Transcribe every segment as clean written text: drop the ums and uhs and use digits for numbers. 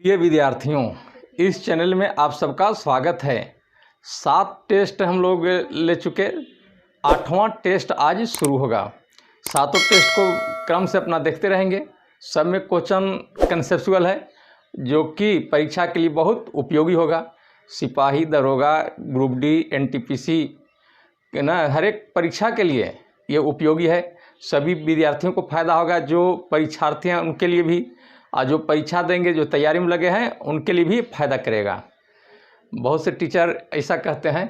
प्रिय विद्यार्थियों, इस चैनल में आप सबका स्वागत है। 7 टेस्ट हम लोग ले चुके, 8वां टेस्ट आज शुरू होगा। 7 टेस्ट को क्रम से अपना देखते रहेंगे। सब में क्वेश्चन कंसेप्चुअल है जो कि परीक्षा के लिए बहुत उपयोगी होगा। सिपाही, दरोगा, ग्रुप डी, एनटीपीसी ना, हर एक परीक्षा के लिए ये उपयोगी है। सभी विद्यार्थियों को फ़ायदा होगा, जो परीक्षार्थी हैं उनके लिए भी, और जो परीक्षा देंगे, जो तैयारी में लगे हैं उनके लिए भी फ़ायदा करेगा। बहुत से टीचर ऐसा कहते हैं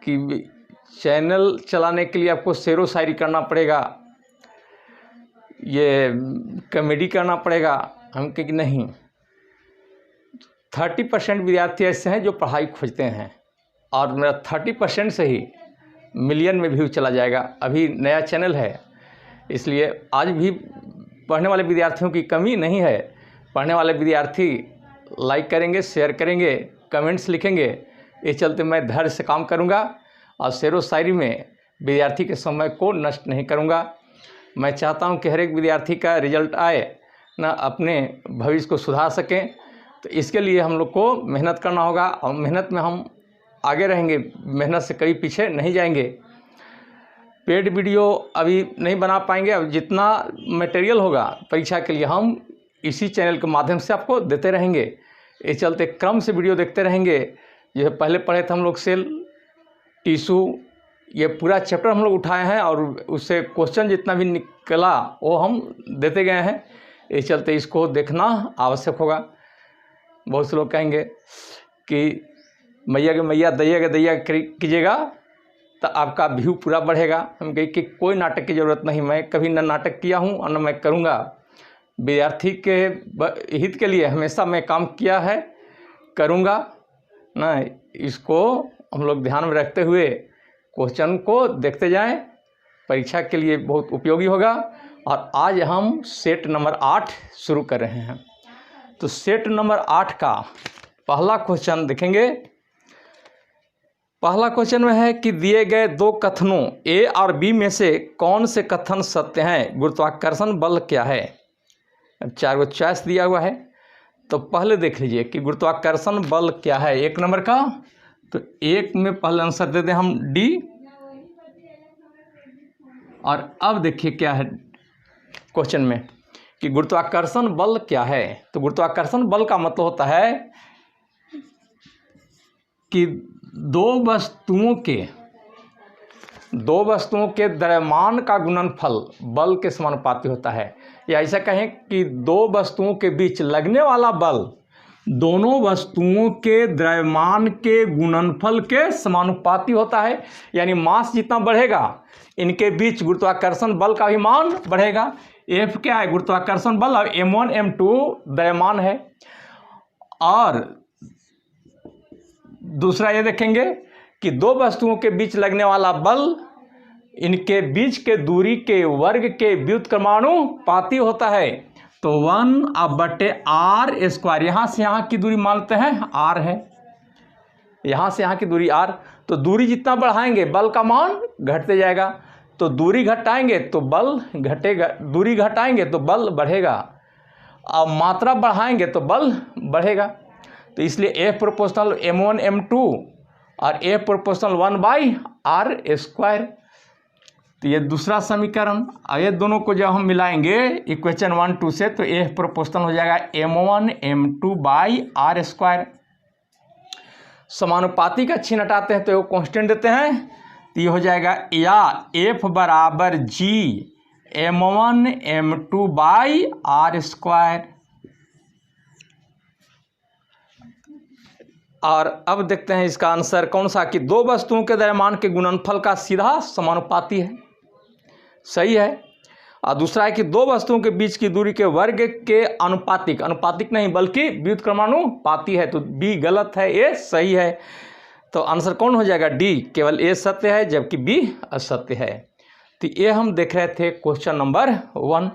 कि चैनल चलाने के लिए आपको शेरो शायरी करना पड़ेगा, ये कॉमेडी करना पड़ेगा। हम कहें कि नहीं, 30% विद्यार्थी ऐसे हैं जो पढ़ाई खोजते हैं, और मेरा 30% से ही मिलियन में व्यू चला जाएगा। अभी नया चैनल है, इसलिए आज भी पढ़ने वाले विद्यार्थियों की कमी नहीं है। पढ़ने वाले विद्यार्थी लाइक करेंगे, शेयर करेंगे, कमेंट्स लिखेंगे। इस चलते मैं धैर्य से काम करूंगा और शेरो शायरी में विद्यार्थी के समय को नष्ट नहीं करूंगा। मैं चाहता हूं कि हर एक विद्यार्थी का रिजल्ट आए ना, अपने भविष्य को सुधार सकें। तो इसके लिए हम लोग को मेहनत करना होगा, और मेहनत में हम आगे रहेंगे, मेहनत से कभी पीछे नहीं जाएंगे। पेड वीडियो अभी नहीं बना पाएंगे। अब जितना मटेरियल होगा परीक्षा के लिए हम इसी चैनल के माध्यम से आपको देते रहेंगे। इस चलते क्रम से वीडियो देखते रहेंगे। जैसे पहले पढ़े थे हम लोग सेल, टिश्यू, ये पूरा चैप्टर हम लोग उठाए हैं, और उससे क्वेश्चन जितना भी निकला वो हम देते गए हैं। इस चलते इसको देखना आवश्यक होगा। बहुत से लोग कहेंगे कि मैया के मैया, दैया के दैया कीजिएगा तो आपका व्यू पूरा बढ़ेगा। हम कहें कि कोई नाटक की ज़रूरत नहीं, मैं कभी न नाटक किया हूँ और न मैं करूँगा। विद्यार्थी के हित के लिए हमेशा मैं काम किया है, करूँगा ना। इसको हम लोग ध्यान में रखते हुए क्वेश्चन को देखते जाएं, परीक्षा के लिए बहुत उपयोगी होगा। और आज हम सेट नंबर 8 शुरू कर रहे हैं। तो सेट नंबर 8 का पहला क्वेश्चन देखेंगे। पहला क्वेश्चन में है कि दिए गए 2 कथनों ए और बी में से कौन से कथन सत्य हैं? गुरुत्वाकर्षण बल क्या है? अब 4 चॉइस दिया हुआ है, तो पहले देख लीजिए कि गुरुत्वाकर्षण बल क्या है 1 नंबर का। तो 1 में पहले आंसर दे दें हम डी। और अब देखिए क्या है क्वेश्चन में कि गुरुत्वाकर्षण बल क्या है। तो गुरुत्वाकर्षण बल का मतलब होता है कि दो वस्तुओं के द्रव्यमान का गुणनफल बल के समानुपाती होता है। या ऐसा कहें कि 2 वस्तुओं के बीच लगने वाला बल दोनों वस्तुओं के द्रव्यमान के गुणनफल के समानुपाती होता है। यानी मास जितना बढ़ेगा, इनके बीच गुरुत्वाकर्षण बल का भी मान बढ़ेगा। F क्या है? गुरुत्वाकर्षण बल, और m1 m2 द्रव्यमान है। और दूसरा ये देखेंगे कि 2 वस्तुओं के बीच लगने वाला बल इनके बीच के दूरी के वर्ग के व्युत्क्रमानुपाती होता है। तो 1/r²। यहाँ से यहाँ की दूरी मानते हैं r है, यहाँ से यहाँ की दूरी r। तो दूरी जितना बढ़ाएंगे बल का मान घटते जाएगा। तो दूरी घटाएंगे तो बल घटेगा, दूरी घटाएंगे तो बल बढ़ेगा, और मात्रा बढ़ाएंगे तो बल बढ़ेगा। तो इसलिए F प्रोपोर्शनल m1 m2 और F प्रोपोर्शनल 1/r²। तो ये दूसरा समीकरण। और ये दोनों को जब हम मिलाएंगे इक्वेशन 1 2 से, तो F प्रोपोर्शनल हो जाएगा m1 m2/r²। समानुपाती का चिन्ह हटाते हैं तो वो कांस्टेंट देते हैं, तो ये हो जाएगा या F बराबर G m1 m2/r²। और अब देखते हैं इसका आंसर कौन सा, कि 2 वस्तुओं के द्रव्यमान के गुणनफल का सीधा समानुपाती है। सही है। और दूसरा है कि 2 वस्तुओं के बीच की दूरी के वर्ग के अनुपातिक नहीं बल्कि व्युत्क्रमानुपाती है। तो बी गलत है, ए सही है। तो आंसर कौन हो जाएगा? डी। केवल ए सत्य है जबकि बी असत्य है। तो ये हम देख रहे थे क्वेश्चन नंबर 1।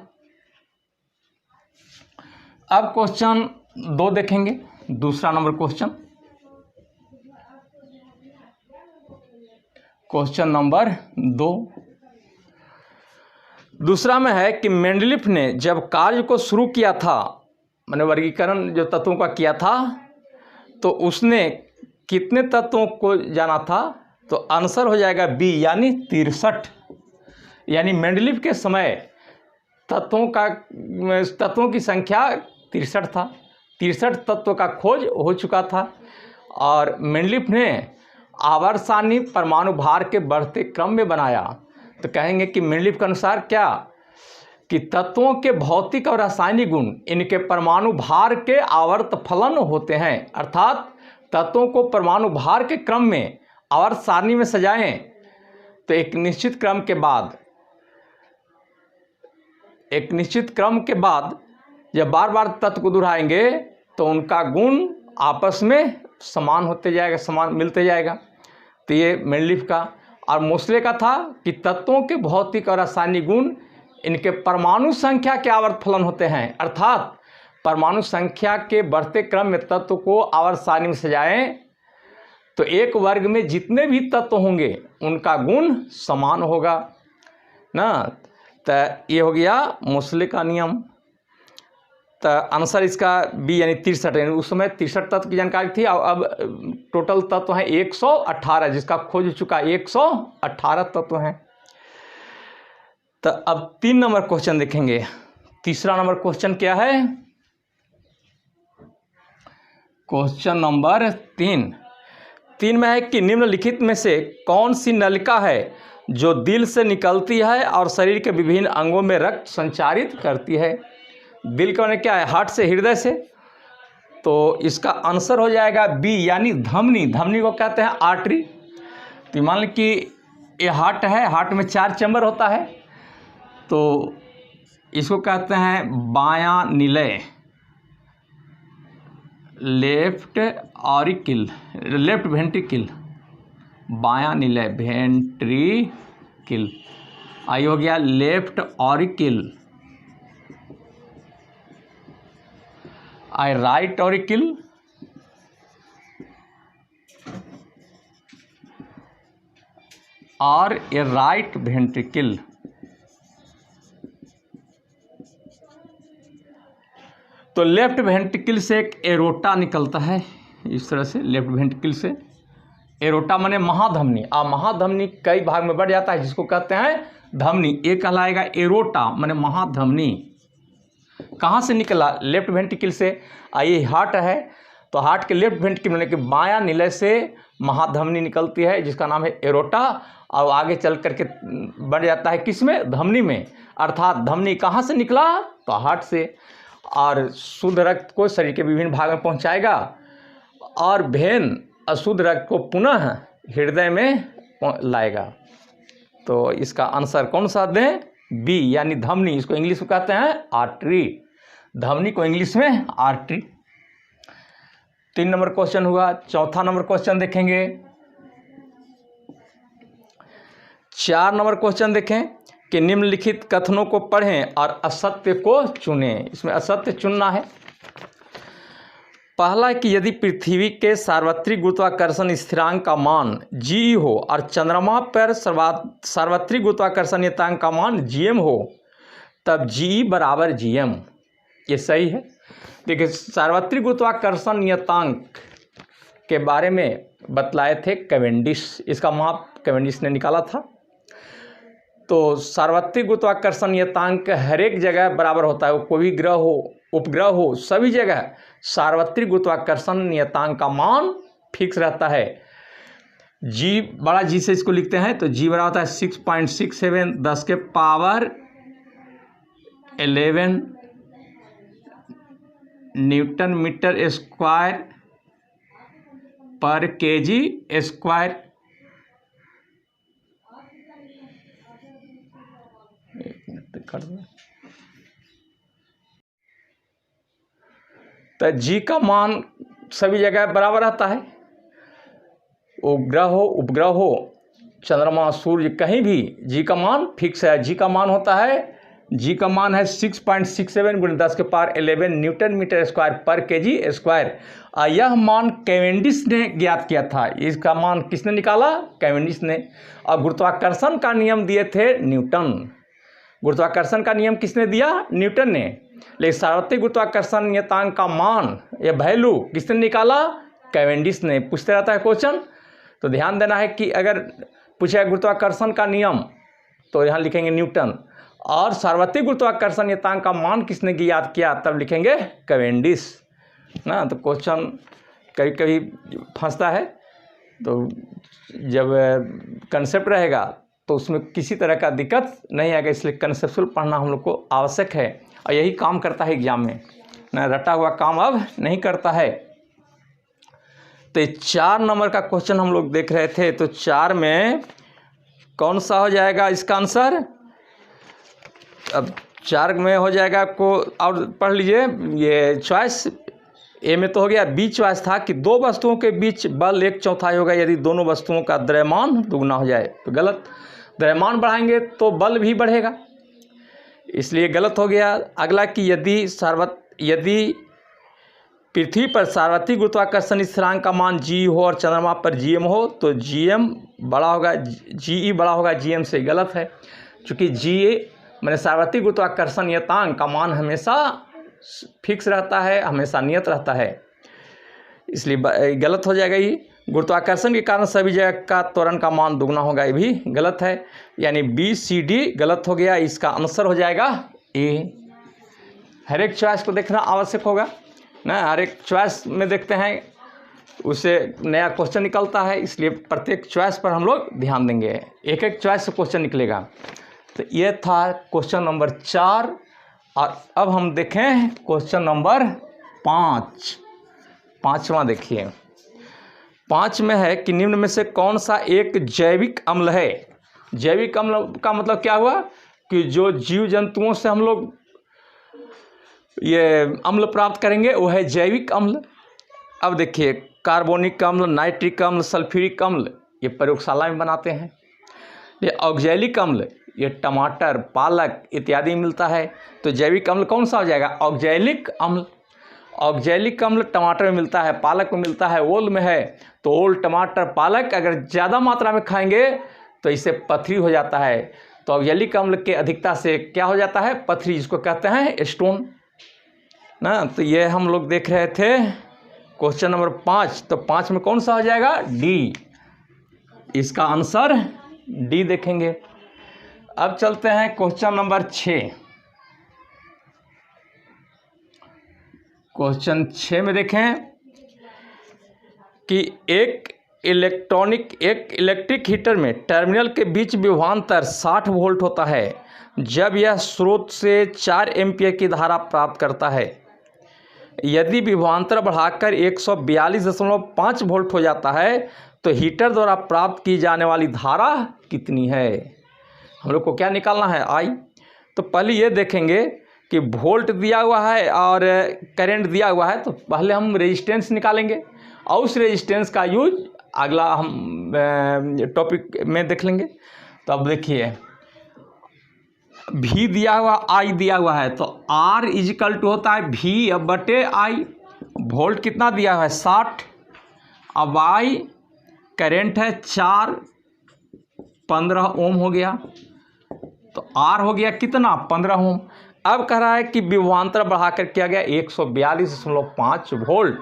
अब क्वेश्चन 2 देखेंगे, दूसरा नंबर क्वेश्चन नंबर 2। दूसरा में है कि मेंडलीफ ने जब कार्य को शुरू किया था मैंने वर्गीकरण जो तत्वों का किया था, तो उसने कितने तत्वों को जाना था? तो आंसर हो जाएगा बी, यानी 63। यानी मेंडलीव के समय तत्वों की संख्या 63 था। 63 तत्वों का खोज हो चुका था। और मेंडलीव ने आवर्त सारणी परमाणु भार के बढ़ते क्रम में बनाया। तो कहेंगे कि मेंडलीव के अनुसार क्या कि तत्वों के भौतिक और रासायनिक गुण इनके परमाणु भार के आवर्त फलन होते हैं। अर्थात तत्वों को परमाणु भार के क्रम में आवर्त सारणी में सजाएं तो एक निश्चित क्रम के बाद जब बार बार तत्व को दोहराएंगे तो उनका गुण आपस में समान होते जाएगा, समान मिलते जाएगा। तो ये मेंडलीव का। और मोसले का था कि तत्वों के भौतिक और रासायनिक गुण इनके परमाणु संख्या के आवर्त फलन होते हैं। अर्थात परमाणु संख्या के बढ़ते क्रम में तत्व को आवर्त सारणी में सजाएं तो एक वर्ग में जितने भी तत्व होंगे उनका गुण समान होगा ना। तो ये हो गया मोसले का नियम। तो आंसर इसका बी, यानी 63 है। उस समय 63 तत्व की जानकारी थी। अब टोटल तत्व हैं 118, जिसका खोज हो चुका 118 तत्व हैं। तो अब 3 नंबर क्वेश्चन देखेंगे। तीसरा नंबर क्वेश्चन क्या है? क्वेश्चन नंबर 3 में है कि निम्नलिखित में से कौन सी नलिका है जो दिल से निकलती है और शरीर के विभिन्न अंगों में रक्त संचारित करती है? दिल का क्या है? हार्ट से, हृदय से। तो इसका आंसर हो जाएगा बी, यानी धमनी। धमनी को कहते हैं आर्टरी। तो मान ली कि ये हार्ट है, हार्ट में 4 चैम्बर होता है, तो इसको कहते हैं बायां निलय, लेफ्ट वेंट्रिकल, बायां निलय वेंट्रिकल। आई हो गया लेफ्ट ऑरिकल, आई राइट ऑरिकल, और ए राइट वेंट्रिकल। तो लेफ्ट वेंट्रिकल से एक एरोटा निकलता है, इस तरह से लेफ्ट वेंट्रिकल से। एरोटा माने महाधमनी। महाधमनी कई भाग में बढ़ जाता है, जिसको कहते हैं धमनी। ये कहलाएगा एरोटा, माने महाधमनी। कहाँ से निकला? लेफ्ट वेंट्रिकल से। ये हार्ट है, तो हार्ट के लेफ्ट वेंट्रिकल माने कि बायां निलय से महाधमनी निकलती है, जिसका नाम है एरोटा। और आगे चल करके बढ़ जाता है किसमें? धमनी में। अर्थात धमनी कहाँ से निकला? तो हार्ट से। और शुद्ध रक्त को शरीर के विभिन्न भाग में पहुंचाएगा, और वेन अशुद्ध रक्त को पुनः हृदय में लाएगा। तो इसका आंसर कौन सा दें? बी, यानी धमनी। इसको इंग्लिश में कहते हैं आर्टरी। धमनी को इंग्लिश में आर्टरी। 3 नंबर क्वेश्चन हुआ। चौथा नंबर क्वेश्चन देखेंगे। 4 नंबर क्वेश्चन देखें कि निम्नलिखित कथनों को पढ़ें और असत्य को चुनें। इसमें असत्य चुनना है। पहला कि यदि पृथ्वी के सार्वत्रिक गुरुत्वाकर्षण स्थिरांक का मान g हो और चंद्रमा पर सार्वत्रिक गुरुत्वाकर्षण नियतांक का मान gm हो, तब g बराबर gm। ये सही है। देखिए, सार्वत्रिक गुरुत्वाकर्षण नियतांक के बारे में बतलाए थे कैवेंडिश। इसका माप कैवेंडिश ने निकाला था। तो सार्वत्रिक गुरुत्वाकर्षण नियतांक हर एक जगह बराबर होता है। कोई भी ग्रह हो, उपग्रह हो, सभी जगह सार्वत्रिक गुरुत्वाकर्षण नियतांक का मान फिक्स रहता है। जी, बड़ा जी से इसको लिखते हैं, तो जी बराबर होता है 6.67 10 के पावर 11 न्यूटन मीटर स्क्वायर पर केजी स्क्वायर। तो जी का मान सभी जगह बराबर रहता है। उपग्रह हो, उपग्रह हो, चंद्रमा, सूर्य, कहीं भी जी का मान फिक्स है। जी का मान होता है, जी का मान है 6.67 × 10 के पावर 11 न्यूटन मीटर स्क्वायर पर केजी स्क्वायर। यह मान कैवेंडिश ने ज्ञात किया था। इसका मान किसने निकाला? कैवेंडिश ने। और गुरुत्वाकर्षण का नियम दिए थे न्यूटन। गुरुत्वाकर्षण का नियम किसने दिया? न्यूटन ने। लेकिन सार्वत्रिक गुरुत्वाकर्षण नियतांक का मान या वैल्यू किसने निकाला? कैवेंडिश ने। पूछते रहता है क्वेश्चन, तो ध्यान देना है कि अगर पूछा गुरुत्वाकर्षण का नियम तो यहाँ लिखेंगे न्यूटन, और सार्वत्रिक गुरुत्वाकर्षण नियतांक का मान किसने ज्ञात किया तब लिखेंगे कैवेंडिश ना। तो क्वेश्चन कभी कभी फंसता है, तो जब कंसेप्ट रहेगा तो उसमें किसी तरह का दिक्कत नहीं आएगा, इसलिए कंसेप्चुअल पढ़ना हम लोग को आवश्यक है, और यही काम करता है एग्जाम में ना, रटा हुआ काम अब नहीं करता है। तो 4 नंबर का क्वेश्चन हम लोग देख रहे थे, तो 4 में कौन सा हो जाएगा इसका आंसर? अब 4 में हो जाएगा आपको, और पढ़ लीजिए ये चॉइस। ए में तो हो गया, बी चॉइस था कि 2 वस्तुओं के बीच बल 1/4 होगा यदि दोनों वस्तुओं का द्रव्यमान दुगना हो जाए, तो गलत। द्रव्यमान बढ़ाएंगे तो बल भी बढ़ेगा, इसलिए गलत हो गया। अगला कि यदि पृथ्वी पर सार्वत्रिक गुरुत्वाकर्षण स्थिरांक का मान g हो और चंद्रमा पर gm हो, तो gm बड़ा होगा, ge बड़ा होगा gm से, गलत है। चूँकि g मैंने सार्वत्रिक गुरुत्वाकर्षण नियतांक का मान हमेशा फिक्स रहता है, हमेशा नियत रहता है, इसलिए गलत हो जाएगा। ये गुरुत्वाकर्षण के कारण सभी जगह का त्वरण का मान दुगना होगा, ये भी गलत है, यानी बी सी डी गलत हो गया। इसका आंसर हो जाएगा ए। हर एक चॉइस को देखना आवश्यक होगा ना, हर एक चॉइस में देखते हैं उससे नया क्वेश्चन निकलता है, इसलिए प्रत्येक चॉइस पर हम लोग ध्यान देंगे, एक एक चॉइस से क्वेश्चन निकलेगा। तो ये था क्वेश्चन नंबर 4, और अब हम देखें क्वेश्चन नंबर 5। 5वां देखिए, 5 में है कि निम्न में से कौन सा एक जैविक अम्ल है? जैविक अम्ल का मतलब क्या हुआ कि जो जीव जंतुओं से हम लोग ये अम्ल प्राप्त करेंगे वो है जैविक अम्ल। अब देखिए, कार्बोनिक अम्ल, नाइट्रिक अम्ल, सल्फ्यूरिक अम्ल ये प्रयोगशाला में बनाते हैं। ये ऑक्जेलिक अम्ल ये टमाटर, पालक इत्यादि मिलता है, तो जैविक अम्ल कौन सा हो जाएगा? ऑक्जेलिक अम्ल। ऑक्जेलिक अम्ल टमाटर में मिलता है, पालक में मिलता है, ओल में है, तो ओल, टमाटर, पालक अगर ज़्यादा मात्रा में खाएंगे तो इससे पथरी हो जाता है। तो ऑक्जेलिक अम्ल के अधिकता से क्या हो जाता है? पथरी, जिसको कहते हैं स्टोन ना। तो ये हम लोग देख रहे थे क्वेश्चन नंबर 5, तो 5 में कौन सा हो जाएगा? डी। इसका आंसर डी देखेंगे। अब चलते हैं क्वेश्चन नंबर 6। क्वेश्चन 6 में देखें कि एक इलेक्ट्रिक हीटर में टर्मिनल के बीच विभवांतर 60 वोल्ट होता है जब यह स्रोत से 4 एम्पीयर की धारा प्राप्त करता है। यदि विभवांतर बढ़ाकर 142.5 वोल्ट हो जाता है तो हीटर द्वारा प्राप्त की जाने वाली धारा कितनी है? हम लोग को क्या निकालना है? आई। तो पहले ये देखेंगे कि वोल्ट दिया हुआ है और करंट दिया हुआ है, तो पहले हम रेजिस्टेंस निकालेंगे और उस रेजिस्टेंस का यूज अगला हम टॉपिक में देख लेंगे। तो अब देखिए, V दिया हुआ, I दिया हुआ है, तो R इजिकल टू होता है V बटे I। वोल्ट कितना दिया हुआ है? 60। अब I करंट है 4, 15 ओम हो गया, तो R हो गया कितना? 15 ओम। अब कह रहा है कि विभवांतर बढ़ाकर किया गया 142.5 वोल्ट,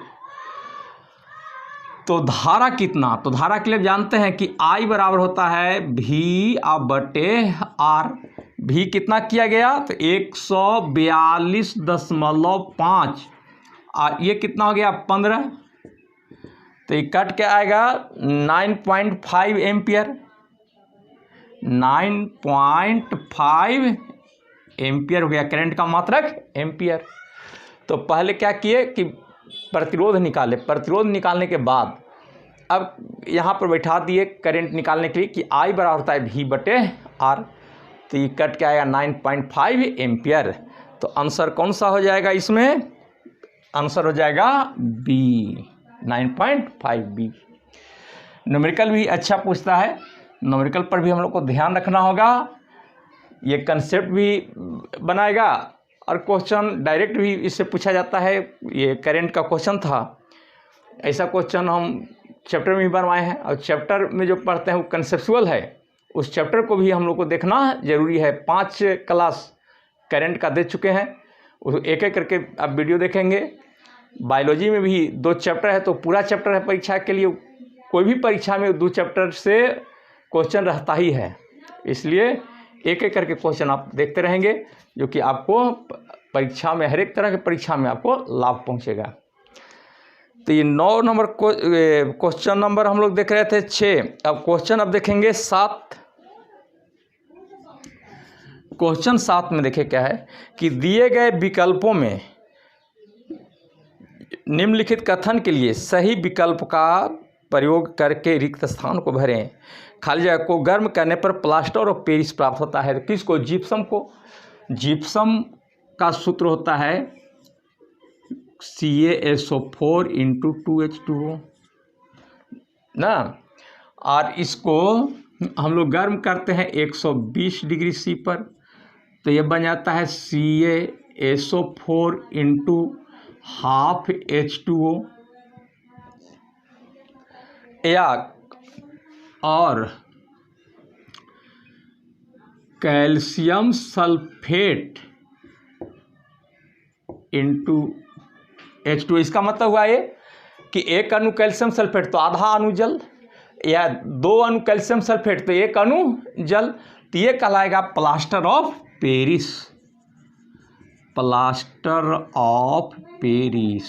तो धारा कितना? तो धारा के लिए जानते हैं कि I बराबर होता है V बटे R। V कितना किया गया? तो 142.5, और ये कितना हो गया? 15, तो ये कट के आएगा 9.5 एम्पियर। 9.5 एम्पियर हो गया, करंट का मात्रक एम्पियर। तो पहले क्या किए कि प्रतिरोध निकाले, प्रतिरोध निकालने के बाद अब यहाँ पर बैठा दिए करंट निकालने के लिए कि I बराबर होता है V बटे R, तो ये कट के आएगा 9.5 एम्पियर। तो आंसर कौन सा हो जाएगा इसमें? आंसर हो जाएगा B, 9.5 B। न्यूमेरिकल भी अच्छा पूछता है, न्यूमेरिकल पर भी हम लोग को ध्यान रखना होगा, ये कंसेप्ट भी बनाएगा और क्वेश्चन डायरेक्ट भी इससे पूछा जाता है। ये करंट का क्वेश्चन था, ऐसा क्वेश्चन हम चैप्टर में भी बनवाए हैं, और चैप्टर में जो पढ़ते हैं वो कंसेप्चुअल है, उस चैप्टर को भी हम लोग को देखना ज़रूरी है। 5 क्लास करंट का दे चुके हैं, एक एक करके आप वीडियो देखेंगे। बायोलॉजी में भी 2 चैप्टर है तो पूरा चैप्टर है परीक्षा के लिए। कोई भी परीक्षा में 2 चैप्टर से क्वेश्चन रहता ही है, इसलिए एक एक करके क्वेश्चन आप देखते रहेंगे, जो कि आपको परीक्षा में, हर एक तरह के परीक्षा में आपको लाभ पहुंचेगा। तो ये 9 नंबर क्वेश्चन नंबर हम लोग देख रहे थे 6। अब क्वेश्चन अब देखेंगे 7। क्वेश्चन 7 में देखिए क्या है कि दिए गए विकल्पों में निम्नलिखित कथन के लिए सही विकल्प का प्रयोग करके रिक्त स्थान को भरें। खाली जगह को गर्म करने पर प्लास्टर ऑफ पेरिस प्राप्त होता है। तो किसको? जिप्सम को। जिप्सम का सूत्र होता है CaSO4 × 2H2O ना, और इसको हम लोग गर्म करते हैं 120 डिग्री C पर, तो ये बन जाता है CaSO4 × ½ H2O, या और कैल्शियम सल्फेट × H2O। इसका मतलब हुआ ये कि 1 अणु कैल्शियम सल्फेट तो आधा अणु जल, या 2 अणु कैल्शियम सल्फेट तो 1 अणु जल, तो ये कहलाएगा plaster of Paris. Plaster of Paris.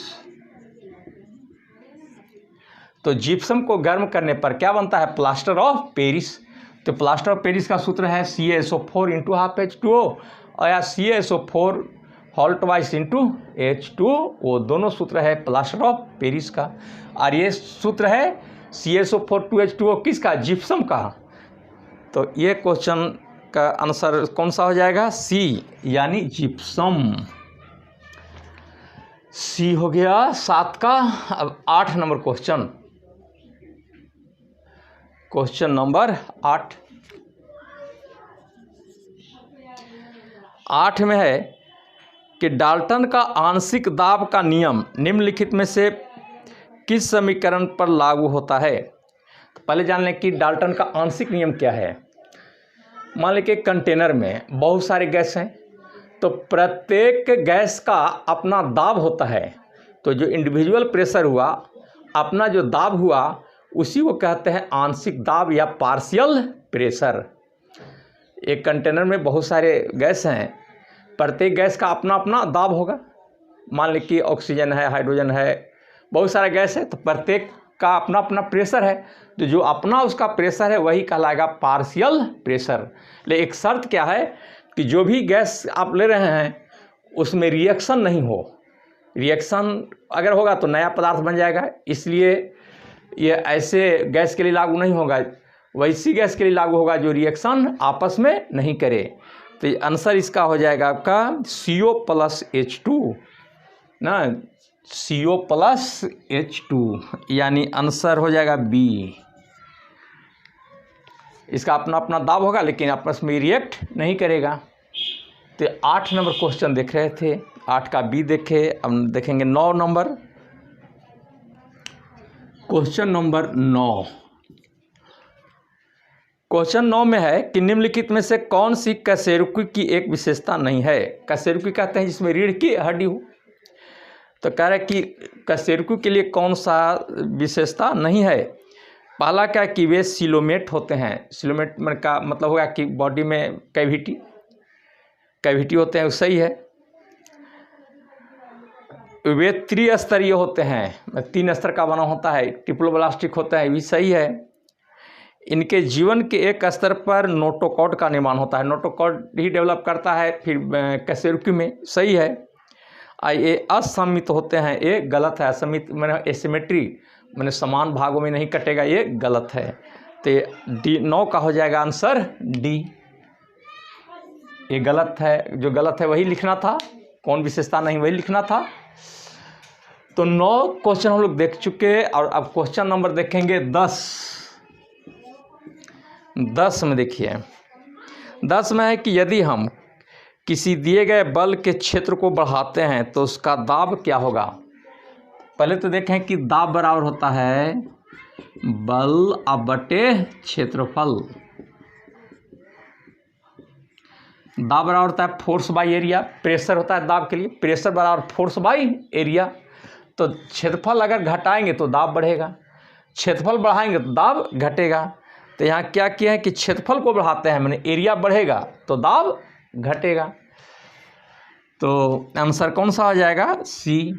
तो जिप्सम को गर्म करने पर क्या बनता है? Plaster of Paris. तो प्लास्टर ऑफ पेरिस का सूत्र है CaSO4 × ½ H2O, और या CaSO4 होल ट्वाइस × H2O। दोनों सूत्र है प्लास्टर ऑफ पेरिस का, और ये सूत्र है CaSO4 2H2O किसका? जिप्सम का। तो ये क्वेश्चन का आंसर कौन सा हो जाएगा? C, यानी जिप्सम। C हो गया 7 का। अब 8 नंबर क्वेश्चन, क्वेश्चन नंबर 8। 8 में है कि डाल्टन का आंशिक दाब का नियम निम्नलिखित में से किस समीकरण पर लागू होता है? तो पहले जान लें कि डाल्टन का आंशिक नियम क्या है। मान लें कि कंटेनर में बहुत सारे गैस हैं, तो प्रत्येक गैस का अपना दाब होता है। तो जो इंडिविजुअल प्रेशर हुआ, अपना जो दाब हुआ, उसी को कहते हैं आंशिक दाब या पार्शियल प्रेशर। एक कंटेनर में बहुत सारे गैस हैं, प्रत्येक गैस का अपना अपना दाब होगा। मान लें कि ऑक्सीजन है, हाइड्रोजन है, बहुत सारा गैस है, तो प्रत्येक का अपना अपना प्रेशर है। तो जो अपना उसका प्रेशर है वही कहलाएगा पार्शियल प्रेशर। लेकिन एक शर्त क्या है कि जो भी गैस आप ले रहे हैं उसमें रिएक्शन नहीं हो। रिएक्शन अगर होगा तो नया पदार्थ बन जाएगा, इसलिए ये ऐसे गैस के लिए लागू नहीं होगा, वैसी गैस के लिए लागू होगा जो रिएक्शन आपस में नहीं करे। तो ये आंसर इसका हो जाएगा आपका CO + H2 ना, CO + H2, यानी आंसर हो जाएगा B। इसका अपना अपना दाब होगा लेकिन आपस में रिएक्ट नहीं करेगा। तो 8 नंबर क्वेश्चन देख रहे थे, 8 का B देखे। अब देखेंगे 9 नंबर, क्वेश्चन नंबर 9। क्वेश्चन 9 में है कि निम्नलिखित में से कौन सी कशेरुकी की एक विशेषता नहीं है? कशेरुकी कहते हैं जिसमें रीढ़ की हड्डी हो। तो कह रहे हैं कि कशेरुकी के लिए कौन सा विशेषता नहीं है। पहला क्या कि वे सिलोमेट होते हैं। सिलोमेट का मतलब होगा कि बॉडी में कैविटी होते हैं, सही है। वे त्रिस्तरीय होते हैं, 3 स्तर का बना होता है, ट्रिप्लोब्लास्टिक होता है, भी सही है। इनके जीवन के एक स्तर पर नोटोकॉड का निर्माण होता है, नोटोकॉड ही डेवलप करता है फिर कशेरुकी में, सही है। ये असमित होते हैं, ये गलत है। असमित मैंने एसिमेट्री मैंने समान भागों में नहीं कटेगा, ये गलत है। तो D 9 का हो जाएगा आंसर D। ये गलत है, जो गलत है वही लिखना था, कौन विशेषता नहीं वही लिखना था। तो 9 क्वेश्चन हम लोग देख चुके, और अब क्वेश्चन नंबर देखेंगे 10। 10 में देखिए, 10 में है कि यदि हम किसी दिए गए बल के क्षेत्र को बढ़ाते हैं तो उसका दाब क्या होगा। पहले तो देखें कि दाब बराबर होता है बल / क्षेत्रफल। दाब बराबर होता है फोर्स बाई एरिया, प्रेशर होता है दाब के लिए, प्रेशर बराबर फोर्स बाई एरिया। तो क्षेत्रफल अगर घटाएंगे तो दाब बढ़ेगा, क्षेत्रफल बढ़ाएंगे तो दाब घटेगा। तो यहाँ क्या किया है कि क्षेत्रफल को बढ़ाते हैं, मैंने एरिया बढ़ेगा तो दाब घटेगा। तो आंसर कौन सा हो जाएगा? सी।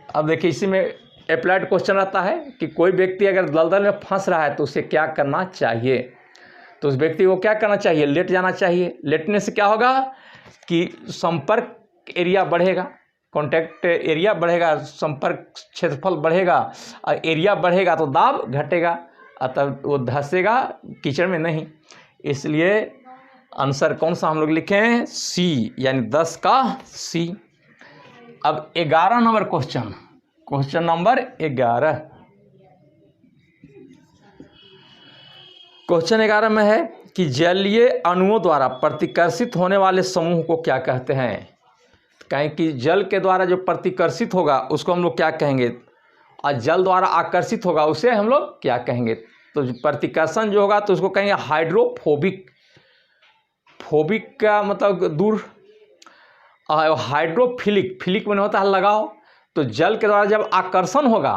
अब देखिए इसी में अप्लाइड क्वेश्चन रहता है कि कोई व्यक्ति अगर दलदल में फंस रहा है तो उसे क्या करना चाहिए। तो उस व्यक्ति को क्या करना चाहिए? लेट जाना चाहिए। लेटने से क्या होगा कि संपर्क एरिया बढ़ेगा, कॉन्टैक्ट एरिया बढ़ेगा, संपर्क क्षेत्रफल बढ़ेगा, और एरिया बढ़ेगा तो दाब घटेगा, अतः वो धंसेगा कीचड़ में नहीं। इसलिए आंसर कौन सा हम लोग लिखें? सी, यानी 10 का सी। अब 11 number question, question number 11। Question 11 में है कि जलीय अणुओं द्वारा प्रतिकर्षित होने वाले समूह को क्या कहते हैं। कहें कि जल के द्वारा जो प्रतिकर्षित होगा उसको हम लोग क्या कहेंगे, और जल द्वारा आकर्षित होगा उसे हम लोग क्या कहेंगे। तो प्रतिकर्षण जो होगा तो उसको कहेंगे हाइड्रोफोबिक। फोबिक का मतलब दूर, हाइड्रोफिलिक, फिलिक में होता है लगाव। तो जल के द्वारा जब आकर्षण होगा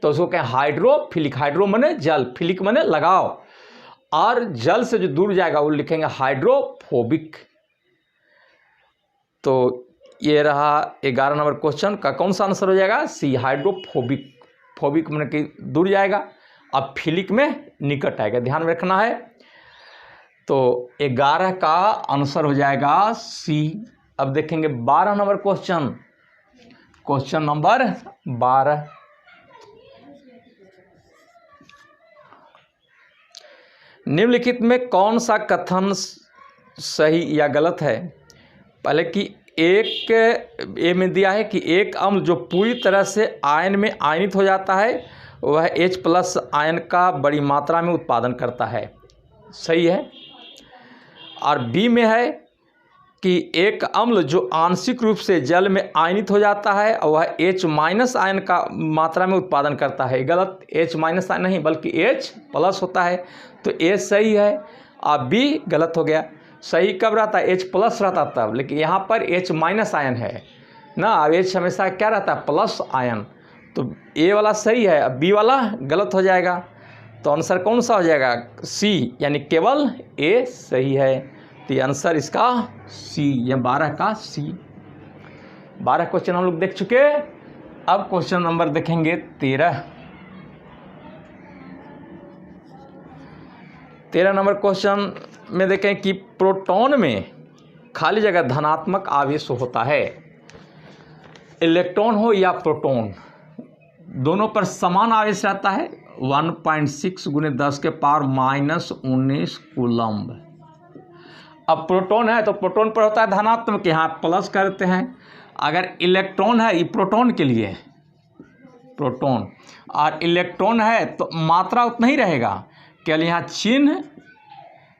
तो उसको कहें हाइड्रोफिलिक। हाइड्रो मने जल, फिलिक मने लगाव, और जल से जो दूर जाएगा वो लिखेंगे हाइड्रोफोबिक। तो ये रहा 11 नंबर क्वेश्चन का कौन सा आंसर हो जाएगा? सी, हाइड्रोफोबिक। फोबिक मने कि दूर जाएगा, अब फिलिक में निकट आएगा, ध्यान में रखना है। तो 11 का आंसर हो जाएगा सी। अब देखेंगे 12 नंबर क्वेश्चन, क्वेश्चन नंबर 12। निम्नलिखित में कौन सा कथन सही या गलत है? पहले कि एक ए में दिया है कि एक अम्ल जो पूरी तरह से आयन में आयनित हो जाता है वह H+ आयन का बड़ी मात्रा में उत्पादन करता है, सही है। और बी में है कि एक अम्ल जो आंशिक रूप से जल में आयनित हो जाता है और वह H- आयन का मात्रा में उत्पादन करता है, गलत। H- आयन नहीं बल्कि H+ होता है, तो A सही है और B गलत हो गया। सही कब रहता है? H+ रहता तब, लेकिन यहाँ पर H- आयन है ना, अब H हमेशा क्या रहता है? Plus ion. तो A वाला सही है, अब B वाला गलत हो जाएगा। तो आंसर कौन सा हो जाएगा? C, यानी केवल A सही है। तो आंसर इसका C, या 12 का C। 12 क्वेश्चन हम लोग देख चुके। अब क्वेश्चन नंबर देखेंगे 13। 13 नंबर क्वेश्चन में देखें कि प्रोटॉन में खाली जगह धनात्मक आवेश होता है। इलेक्ट्रॉन हो या प्रोटॉन, दोनों पर समान आवेश रहता है, 1.6 × 10⁻⁻19 कूलम्ब। अब प्रोटॉन है तो प्रोटॉन पर होता है धनात्मक, यहाँ प्लस करते हैं। अगर इलेक्ट्रॉन है, ये प्रोटॉन के लिए प्रोटॉन, और इलेक्ट्रॉन है तो मात्रा उतना ही रहेगा, केवल यहाँ चिन्ह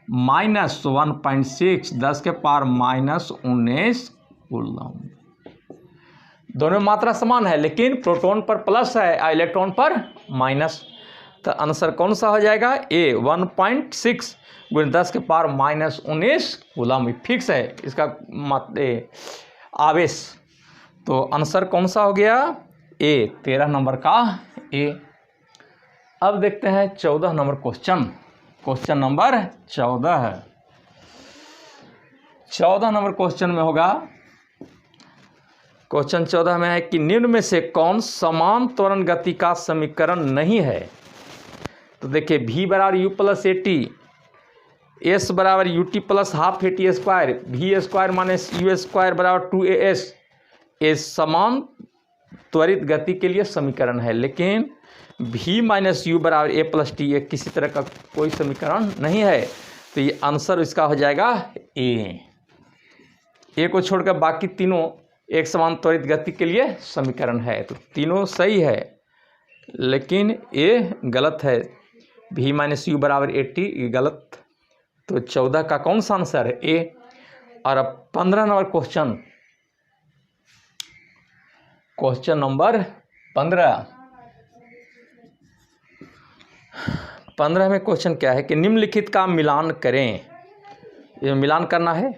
-1.6 10⁻⁻19 कूलम्ब। दोनों मात्रा समान है, लेकिन प्रोटॉन पर प्लस है और इलेक्ट्रॉन पर माइनस। तो आंसर कौन सा हो जाएगा? ए, 1.6 × 10⁻⁻19 कूलम्ब फिक्स है इसका आवेश। तो आंसर कौन सा हो गया? ए, 13 नंबर का ए। अब देखते हैं 14 नंबर क्वेश्चन, क्वेश्चन नंबर 14 है। 14 नंबर क्वेश्चन में होगा, क्वेश्चन 14 में है कि निम्न में से कौन समान त्वरण गति का समीकरण नहीं है। तो देखिए V = U + AT, S = UT + ½ AT², V² - U² = 2AS। ये समान त्वरित गति के लिए समीकरण है, लेकिन V - U = A + T, ये किसी तरह का कोई समीकरण नहीं है। तो ये आंसर इसका हो जाएगा ए। ए को छोड़कर बाकी तीनों एक समान त्वरित गति के लिए समीकरण है, तो तीनों सही है, लेकिन ए गलत है। V - U = AT, ये गलत। तो 14 का कौन सा आंसर है? ए। और अब 15 नंबर क्वेश्चन, क्वेश्चन नंबर 15। 15 में क्वेश्चन क्या है कि निम्नलिखित का मिलान करें। ये मिलान करना है।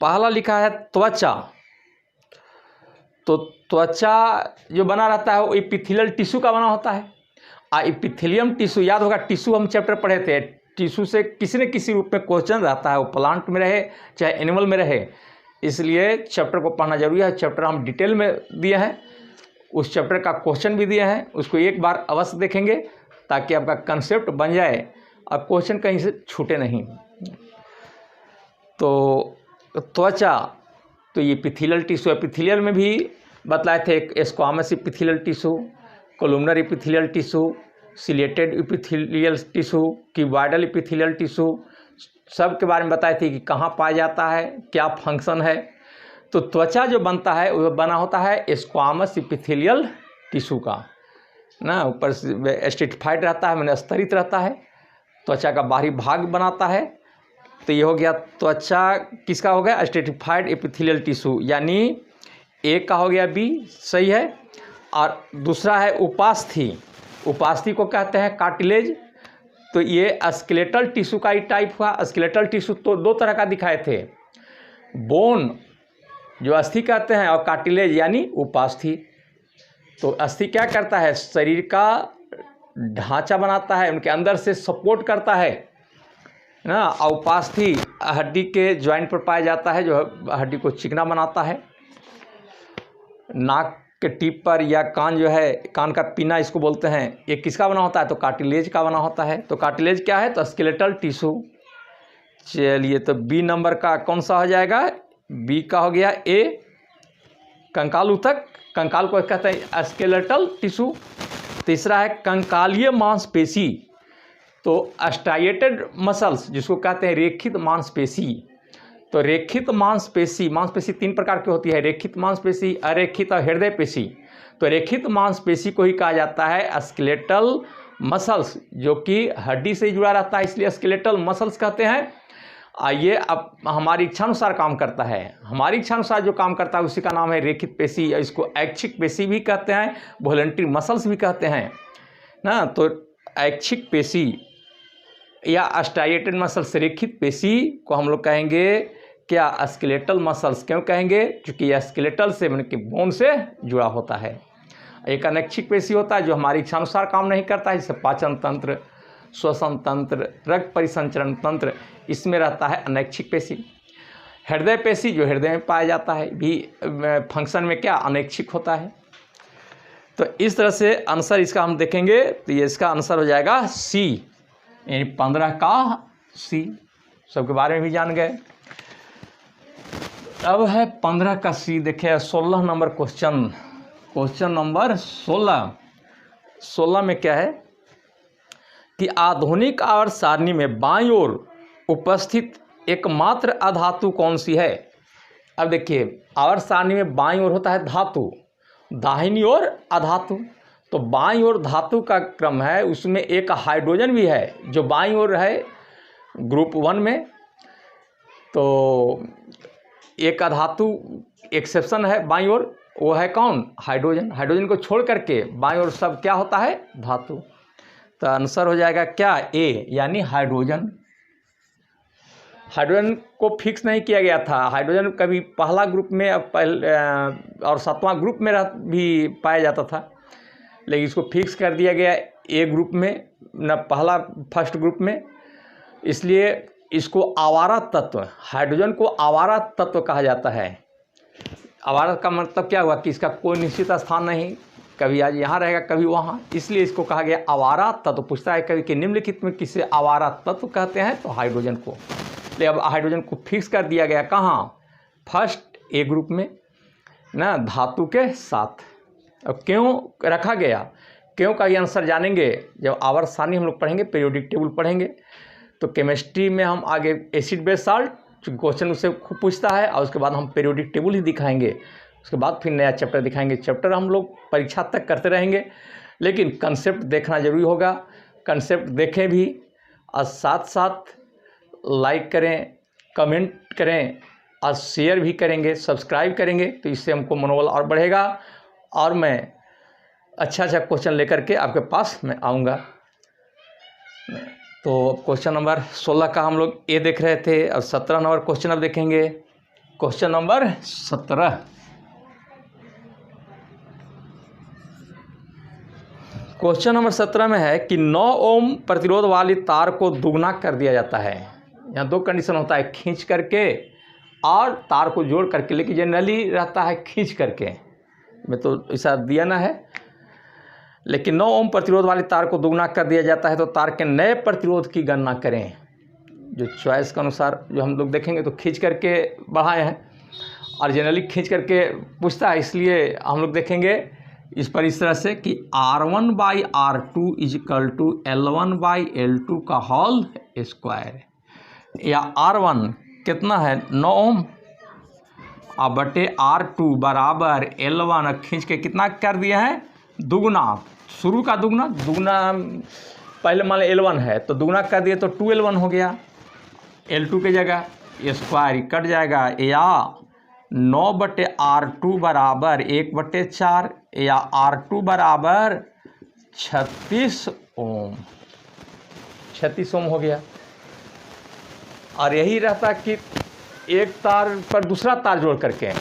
पहला लिखा है त्वचा, तो त्वचा जो बना रहता है वो एपिथेलियल टिश्यू का बना होता है। एपिथेलियम टिश्यू याद होगा, टिश्यू हम चैप्टर पढ़े थे। टिश्यू से किसी न किसी रूप में क्वेश्चन रहता है, वो प्लांट में रहे चाहे एनिमल में रहे, इसलिए चैप्टर को पढ़ना जरूरी है। चैप्टर हम डिटेल में दिए हैं, उस चैप्टर का क्वेश्चन भी दिए हैं, उसको एक बार अवश्य देखेंगे ताकि आपका कंसेप्ट बन जाए और क्वेश्चन कहीं से छूटे नहीं। तो त्वचा, तो ये एपिथेलियल टिश्यू, एपिथेलियल में भी बतलाए थे, एक squamous epithelial tissue, columnar epithelial tissue, chelated epithelial tissue, cuboidal epithelial tissue, सब के बारे में बताए थे कि कहाँ पाया जाता है, क्या फंक्शन है। तो त्वचा जो बनता है वो बना होता है स्क्वामस एपिथेलियल टिश्यू का ना, ऊपर से स्ट्रेटिफाइड रहता है, मैंने स्तरित रहता है, त्वचा का बाहरी भाग बनाता है। तो ये हो गया त्वचा किसका हो गया, स्ट्रेटिफाइड एपिथेलियल टिश्यू, यानी एक का हो गया बी, सही है। और दूसरा है उपास्थि, उपास्थि को कहते हैं कार्टिलेज। तो ये स्केलेटल टिश्यू का ही टाइप हुआ। स्केलेटल टिश्यू तो दो तरह का दिखाए थे, बोन जो अस्थि कहते हैं और कार्टिलेज यानी उपास्थि। तो अस्थि क्या करता है, शरीर का ढांचा बनाता है, उनके अंदर से सपोर्ट करता है ना। और उपास्थि हड्डी के ज्वाइंट पर पाया जाता है, जो हड्डी को चिकना बनाता है। नाक के टिप पर या कान जो है, कान का पीना इसको बोलते हैं, ये किसका बना होता है, तो कार्टिलेज का बना होता है। तो कार्टिलेज क्या है, तो स्केलेटल टिश्यू। चलिए, तो बी नंबर का कौन सा हो जाएगा, बी का हो गया ए, कंकाल ऊतक, कंकाल को कहते हैं स्केलेटल टिश्यू। तीसरा है कंकालीय मांसपेशी, तो स्ट्राइएटेड मसल्स जिसको कहते हैं रेखित मांसपेशी। तो रेखित मांसपेशी, मांसपेशी तीन प्रकार की होती है, रेखित मांसपेशी, अरेखित और हृदय पेशी। तो रेखित मांसपेशी को ही कहा जाता है स्केलेटल मसल्स, जो कि हड्डी से जुड़ा रहता है, इसलिए स्केलेटल मसल्स कहते हैं। ये अब हमारी इच्छानुसार काम करता है, हमारी इच्छानुसार जो काम करता है उसी का नाम है रेखित पेशी। इसको ऐच्छिक पेशी भी कहते हैं, वॉलंटरी मसल्स भी कहते हैं ना। तो ऐच्छिक पेशी या स्ट्राइएटेड मसल्स, रेखित पेशी को हम लोग कहेंगे क्या, स्केलेटल मसल्स। क्यों कहेंगे, क्योंकि यह स्केलेटल से मतलब कि बोन से जुड़ा होता है। एक अनैच्छिक पेशी होता है जो हमारी इच्छानुसार काम नहीं करता है, जैसे पाचन तंत्र, श्वसन तंत्र, रक्त परिसंचरण तंत्र, इसमें रहता है अनैच्छिक पेशी। हृदय पेशी जो हृदय में पाया जाता है भी फंक्शन में क्या, अनैच्छिक होता है। तो इस तरह से आंसर इसका हम देखेंगे, तो ये इसका आंसर हो जाएगा सी, यानी 15 का सी। सबके बारे में भी जान गए। अब है 15 का सी, देखिए 16 नंबर क्वेश्चन, क्वेश्चन नंबर 16 में क्या है कि आधुनिक आवर्त सारणी में बाईं ओर उपस्थित एकमात्र अधातु कौन सी है। अब देखिए, आवर्त सारणी में बाईं ओर होता है धातु, दाहिनी ओर अधातु। तो बाईं ओर धातु का क्रम है, उसमें एक हाइड्रोजन भी है जो बाईं ओर है ग्रुप 1 में। तो एक अधातु एक्सेप्शन है बाईं ओर, वो है कौन, हाइड्रोजन। हाइड्रोजन को छोड़ करके बाईं ओर सब क्या होता है, धातु। तो आंसर हो जाएगा क्या, ए, यानी हाइड्रोजन। हाइड्रोजन को फिक्स नहीं किया गया था, हाइड्रोजन कभी पहला ग्रुप में और 7वां ग्रुप में भी पाया जाता था, लेकिन इसको फिक्स कर दिया गया ए ग्रुप में, न पहला फर्स्ट ग्रुप में। इसलिए इसको आवारा तत्व, हाइड्रोजन को आवारा तत्व कहा जाता है। आवारा का मतलब क्या हुआ कि इसका कोई निश्चित स्थान नहीं, कभी आज यहाँ रहेगा कभी वहाँ, इसलिए इसको कहा गया आवारा तत्व। पूछता है कभी कि निम्नलिखित में किसे आवारा तत्व कहते हैं, तो हाइड्रोजन को। ले अब हाइड्रोजन को फिक्स कर दिया गया कहाँ, फर्स्ट ए ग्रुप में ना, धातु के साथ। अब क्यों रखा गया, क्यों का ये आंसर जानेंगे जब आवर्त सारणी हम लोग पढ़ेंगे, पीरियोडिक टेबल पढ़ेंगे। तो केमिस्ट्री में हम आगे एसिड बेस साल्ट क्वेश्चन उससे खूब पूछता है, और उसके बाद हम पीरियोडिक टेबल ही दिखाएंगे, उसके बाद फिर नया चैप्टर दिखाएंगे। चैप्टर हम लोग परीक्षा तक करते रहेंगे, लेकिन कंसेप्ट देखना जरूरी होगा। कंसेप्ट देखें भी और साथ साथ लाइक करें, कमेंट करें और शेयर भी करेंगे, सब्सक्राइब करेंगे, तो इससे हमको मनोबल और बढ़ेगा और मैं अच्छा क्वेश्चन लेकर के आपके पास मैं आऊँगा। तो क्वेश्चन नंबर 16 का हम लोग ए देख रहे थे, और 17 नंबर क्वेश्चन अब देखेंगे। Question number 17। क्वेश्चन नंबर 17 में है कि 9 ओम प्रतिरोध वाली तार को दुगना कर दिया जाता है। यहाँ दो कंडीशन होता है, खींच करके और तार को जोड़ करके, लेकिन जनरली रहता है खींच करके, मैं तो ऐसा दिया ना है। लेकिन 9 ओम प्रतिरोध वाली तार को दुगना कर दिया जाता है, तो तार के नए प्रतिरोध की गणना करें। जो चॉइस के अनुसार जो हम लोग देखेंगे तो खींच करके बढ़ाए हैं, और जनरली खींच करके पूछता है, इसलिए हम लोग देखेंगे इस पर इस तरह से कि R1/R2 इजिकल टू L1/L2 का होल स्क्वायर, या R1 कितना है 9 ओम और बटे R2 बराबर L1, खींच के कितना कर दिया है दुगुना, शुरू का दुगुना, पहले मान लो L1 है तो दुगुना कर दिए तो 2L1 हो गया, L2 की जगह स्क्वायर कट जाएगा, या 9/R2 बराबर 1/4, या R2 बराबर 36 ओम, 36 ओम हो गया। और यही रहता कि एक तार पर दूसरा तार जोड़ करके,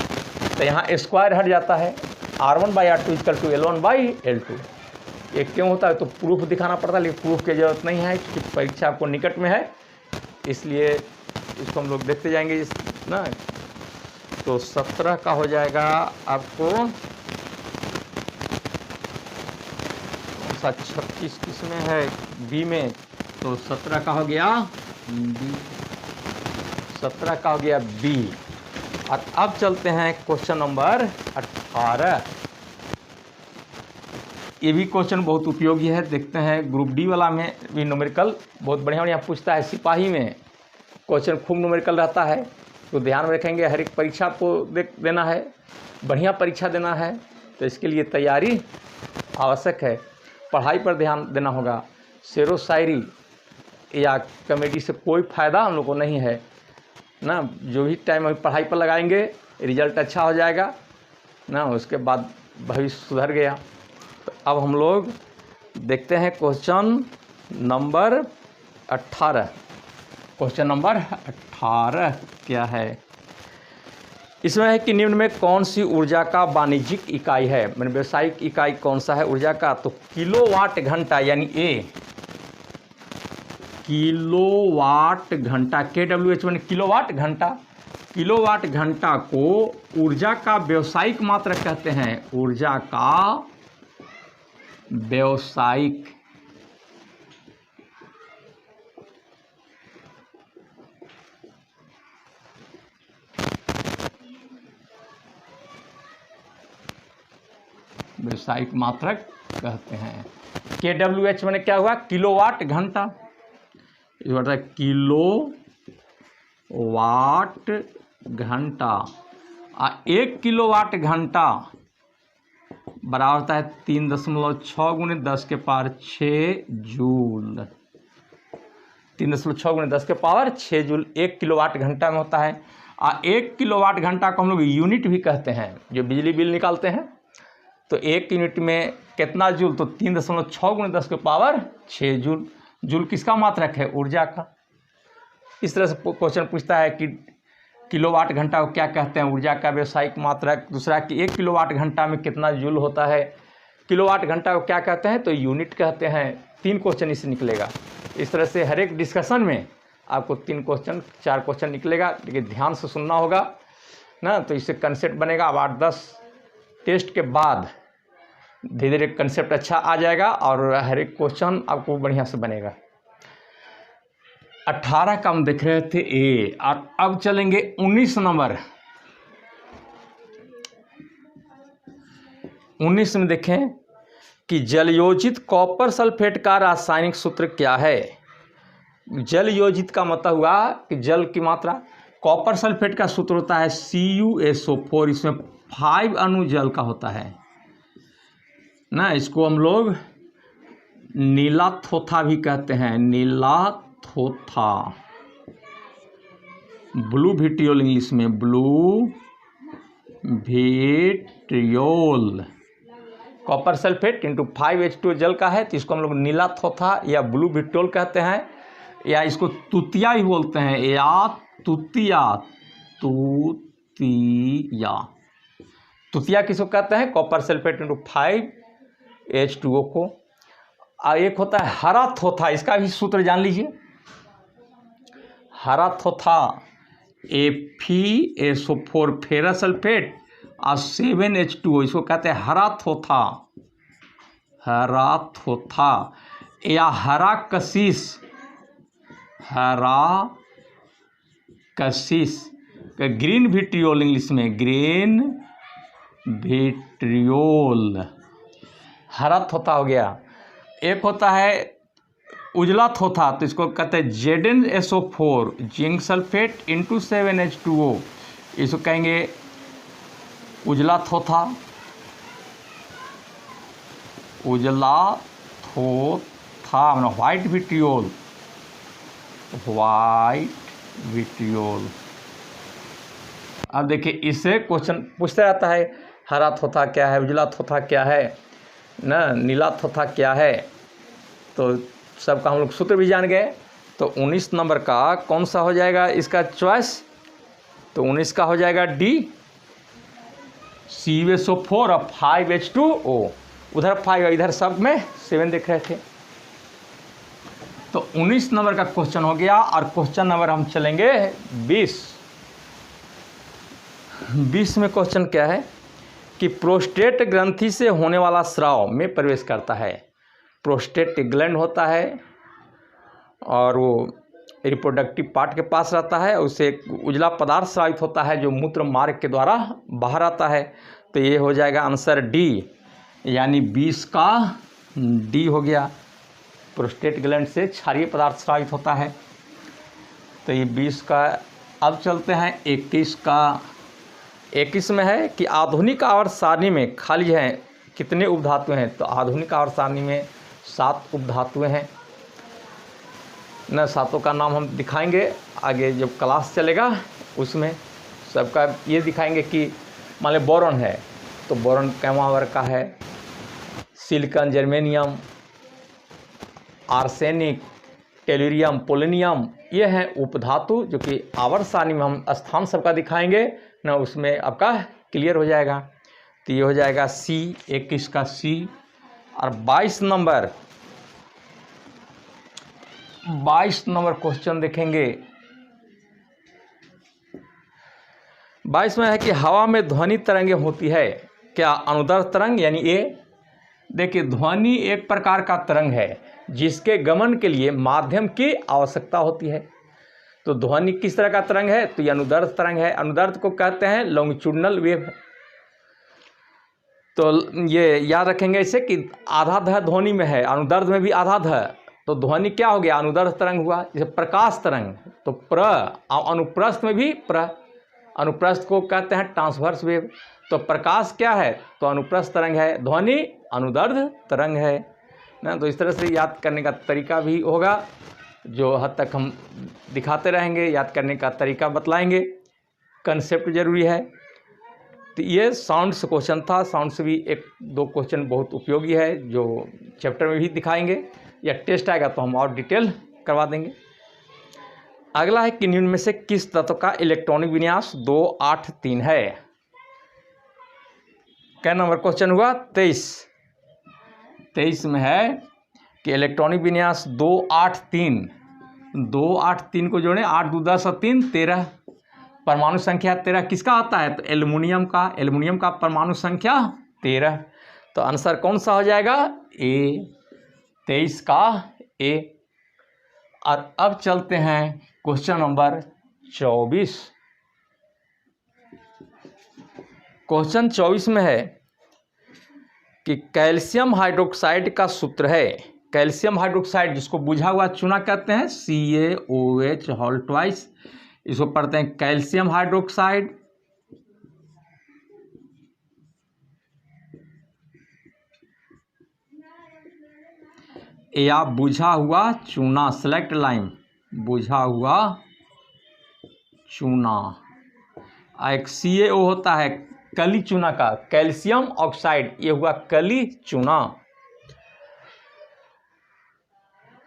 तो यहाँ स्क्वायर हट जाता है, R1/R2 इक्वल टू L1/L2। ये क्यों होता है तो प्रूफ दिखाना पड़ता है, लेकिन प्रूफ की ज़रूरत नहीं है क्योंकि परीक्षा आपको निकट में है, इसलिए इसको हम लोग देखते जाएंगे ना। तो 17 का हो जाएगा आपको 36 किस में है, बी में, तो 17 का हो गया बी, 17 का हो गया बी। और अब चलते हैं क्वेश्चन नंबर 18। ये भी क्वेश्चन बहुत उपयोगी है, देखते हैं ग्रुप डी वाला में भी न्यूमेरिकल बहुत बढ़िया बढ़िया पूछता है। सिपाही में क्वेश्चन खूब न्यूमेरिकल रहता है, तो ध्यान में रखेंगे। हर एक परीक्षा को देना है, बढ़िया परीक्षा देना है, तो इसके लिए तैयारी आवश्यक है, पढ़ाई पर ध्यान देना होगा। शेरो शायरी या कॉमेडी से कोई फ़ायदा हम लोग को नहीं है ना। जो भी टाइम हम पढ़ाई पर लगाएंगे रिजल्ट अच्छा हो जाएगा ना, उसके बाद भविष्य सुधर गया। तो अब हम लोग देखते हैं क्वेश्चन नंबर 18। क्वेश्चन नंबर 18 क्या है, इसमें है कि निम्न में कौन सी ऊर्जा का वाणिज्यिक इकाई है, मैंने व्यवसायिक इकाई कौन सा है ऊर्जा का, तो किलोवाट घंटा, यानी ए किलोवाट घंटा, KWH मैंने किलोवाट घंटा। किलोवाट घंटा को ऊर्जा का व्यवसायिक मात्रक कहते हैं, ऊर्जा का व्यवसायिक मात्रक कहते हैं। KWH मैंने क्या हुआ, किलोवाट घंटा, इस बार किलोवाट घंटा। 1 किलोवाट घंटा बराबर होता है 3.6 गुणे 10 के पावर 6 जूल। 3.6 गुणे 10 के पावर 6 जूल 1 किलोवाट घंटा में होता है। 1 किलोवाट घंटा को हम लोग यूनिट भी कहते हैं, जो बिजली बिल निकालते हैं, तो 1 यूनिट में कितना जूल, तो 3.6 गुणे 10 के पावर 6 जूल। जूल किसका मात्रक है, ऊर्जा का। इस तरह से क्वेश्चन पूछता है कि किलोवाट घंटा को क्या कहते हैं, ऊर्जा का व्यवसायिक मात्रक। दूसरा कि 1 किलोवाट घंटा में कितना जूल होता है, किलोवाट घंटा को क्या कहते हैं, तो यूनिट कहते हैं। 3 क्वेश्चन इससे निकलेगा। इस तरह से हर एक डिस्कशन में आपको 3 क्वेश्चन 4 क्वेश्चन निकलेगा, लेकिन ध्यान से सुनना होगा ना, तो इससे कंसेप्ट बनेगा। अब 8-10 टेस्ट के बाद धीरे धीरे कंसेप्ट अच्छा आ जाएगा और हर एक क्वेश्चन आपको बढ़िया से बनेगा। 18 का हम देख रहे थे ए, और अब चलेंगे 19 नंबर। 19 में देखें कि जलयोजित कॉपर सल्फेट का रासायनिक सूत्र क्या है। जलयोजित का मतलब हुआ कि जल की मात्रा, कॉपर सल्फेट का सूत्र होता है CuSO4, इसमें 5 अणु जल का होता है ना। इसको हम लोग नीला थोथा भी कहते हैं, नीला थोथा, ब्लू विट्रियोल इंग्लिश में, blue vitriol. Copper sulphate into 5H2 जल का है, तो इसको हम लोग नीला थोथा या ब्लू विट्रियोल कहते हैं। या इसको तुतिया भी बोलते हैं, या तुतिया, तुतिया। तुतिया किसको कहते हैं? कॉपर सल्फेट इंटू 5H2O को। और एक होता है हरा थोथा, इसका भी सूत्र जान लीजिए। हरा थोथा FeSO4 फेरस सल्फेट और 7H2O, इसको कहते हैं हरा थोथा, हरा थोथा। या हरा कशिश, हरा कशिश, ग्रीन विट्रियोल इंग्लिश में, ग्रीन विट्रियोल, हरा थोथा हो गया। एक होता है उजला थोथा, तो इसको कहते हैं ZnSO4 zinc sulphate into 7H2O, इसको कहेंगे उजला थोथा, उजला थोथा मतलब व्हाइट विट्रियोल, व्हाइट विट्रियोल। अब देखिए इससे क्वेश्चन पूछता रहता है, हरा थोथा क्या है, उजला थोथा क्या है ना, नीला थोथा क्या है। तो सबका हम लोग सूत्र भी जान गए। तो 19 नंबर का कौन सा हो जाएगा इसका चॉइस? तो 19 का हो जाएगा डी, CuSO4 और 5H2O। उधर 5 इधर सब में 7 देख रहे थे। तो 19 नंबर का क्वेश्चन हो गया। और क्वेश्चन नंबर हम चलेंगे 20 में क्वेश्चन क्या है कि प्रोस्टेट ग्रंथि से होने वाला स्राव में प्रवेश करता है। प्रोस्टेट ग्लैंड होता है और वो रिप्रोडक्टिव पार्ट के पास रहता है, उससे एक उजला पदार्थ स्रावित होता है जो मूत्र मार्ग के द्वारा बाहर आता है। तो ये हो जाएगा आंसर डी, यानी 20 का डी हो गया। प्रोस्टेट ग्लैंड से क्षारीय पदार्थ स्रावित होता है। तो ये 20 का। अब चलते हैं 21 का। 21 में है कि आधुनिक आवर्त सारणी में खाली है कितने उपधातु हैं? तो आधुनिक आवर्त सारणी में 7 उपधातुएं हैं न, 7 का नाम हम दिखाएंगे आगे जब क्लास चलेगा, उसमें सबका ये दिखाएंगे कि मान लो बोरॉन है तो बोरॉन कैमा वर्ग का है, silicon, germanium, arsenic, tellurium, polonium, ये हैं उपधातु जो कि आवर्त सारणी में हम स्थान सबका दिखाएंगे ना, उसमें आपका क्लियर हो जाएगा। तो ये हो जाएगा सी, 21 का सी। और 22 नंबर क्वेश्चन देखेंगे। 22 में है कि हवा में ध्वनि तरंगे होती है क्या? अनुदैर्ध्य तरंग यानी ए। देखिए ध्वनि एक प्रकार का तरंग है जिसके गमन के लिए माध्यम की आवश्यकता होती है। तो ध्वनि किस तरह का तरंग है? तो ये अनुदैर्ध्य तरंग है। अनुदैर्ध्य को कहते हैं लॉन्गिट्यूडिनल वेव। तो ये याद रखेंगे इसे कि आधा ध ध्वनि में है, अनुदैर्ध्य में भी आधा ध, तो ध्वनि क्या हो गया? अनुदैर्ध्य तरंग हुआ। जैसे प्रकाश तरंग, तो प्र, अनुप्रस्थ में भी प्र, अनुप्रस्थ को कहते हैं ट्रांसवर्स वेव। तो प्रकाश क्या है? तो अनुप्रस्थ तरंग है, ध्वनि अनुदैर्ध्य तरंग है ना। तो इस तरह से याद करने का तरीका भी होगा, जो हद तक हम दिखाते रहेंगे, याद करने का तरीका बतलाएंगे, कंसेप्ट जरूरी है। तो ये साउंड से क्वेश्चन था। साउंड से भी 1-2 क्वेश्चन बहुत उपयोगी है जो चैप्टर में भी दिखाएंगे, या टेस्ट आएगा तो हम और डिटेल करवा देंगे। अगला है कि निम्न में से किस तत्व का इलेक्ट्रॉनिक विन्यास 283 है? क्या नंबर क्वेश्चन हुआ? 23 में है कि इलेक्ट्रॉनिक विन्यास 283 को जोड़ें, 8 2 10 और 3 13, परमाणु संख्या 13 किसका आता है? तो एल्युमिनियम का परमाणु संख्या 13। तो आंसर कौन सा हो जाएगा? ए, 23 का ए। और अब चलते हैं क्वेश्चन नंबर 24। क्वेश्चन 24 में है कि कैल्शियम हाइड्रोक्साइड का सूत्र है। कैल्शियम हाइड्रोक्साइड जिसको बुझा हुआ चूना कहते हैं, CaOH होल ट्वाइस, इसको पढ़ते हैं कैल्शियम हाइड्रोक्साइड। या बुझा हुआ चूना, सेलेक्ट लाइन, बुझा हुआ चूना। एक CaO होता है कली चूना का, कैल्शियम ऑक्साइड, ये हुआ कली चूना।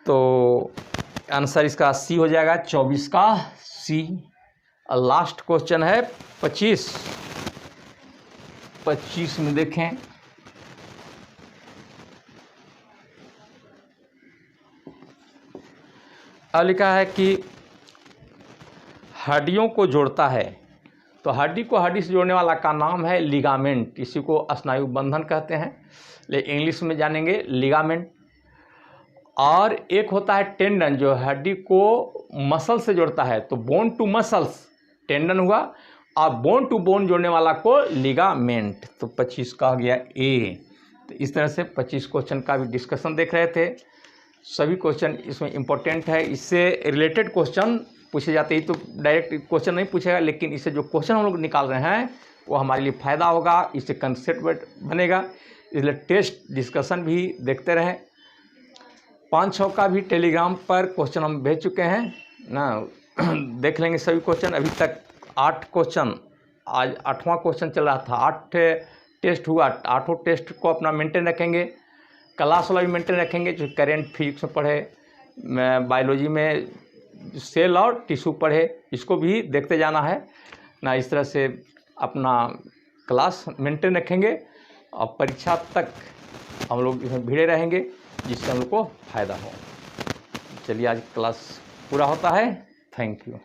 तो आंसर इसका सी हो जाएगा, 24 का सी। और लास्ट क्वेश्चन है 25 में देखें, अब लिखा है कि हड्डियों को जोड़ता है, तो हड्डी को हड्डी से जोड़ने वाला का नाम है लिगामेंट, इसी को स्नायु बंधन कहते हैं, लेकिन इंग्लिश में जानेंगे लिगामेंट। और एक होता है टेंडन, जो हड्डी को मसल से जोड़ता है, तो बोन टू मसल्स टेंडन हुआ, और बोन टू बोन जोड़ने वाला को लिगामेंट। तो 25 का आ गया ए। तो इस तरह से 25 क्वेश्चन का भी डिस्कशन देख रहे थे। सभी क्वेश्चन इसमें इम्पोर्टेंट है, इससे रिलेटेड क्वेश्चन पूछे जाते हैं। तो डायरेक्ट क्वेश्चन नहीं पूछेगा, लेकिन इससे जो क्वेश्चन हम लोग निकाल रहे हैं वो हमारे लिए फ़ायदा होगा, इससे कंसेप्ट बनेगा, इसलिए टेस्ट डिस्कशन भी देखते रहें। 5-6 का भी टेलीग्राम पर क्वेश्चन हम भेज चुके हैं ना, देख लेंगे सभी क्वेश्चन। अभी तक 8 क्वेश्चन, आज 8वां क्वेश्चन चल रहा था, 8 टेस्ट हुआ, 8 टेस्ट को अपना मेंटेन रखेंगे। क्लास वाला भी मेंटेन रखेंगे, जो करेंट फिजिक्स में पढ़े, बायोलॉजी में सेल और टिश्यू पढ़े, इसको भी देखते जाना है ना। इस तरह से अपना क्लास मेंटेन रखेंगे और परीक्षा तक हम लोग इसमें भिड़े रहेंगे, जिससे हम लोग को फ़ायदा हो। चलिए आज क्लास पूरा होता है। Thank you.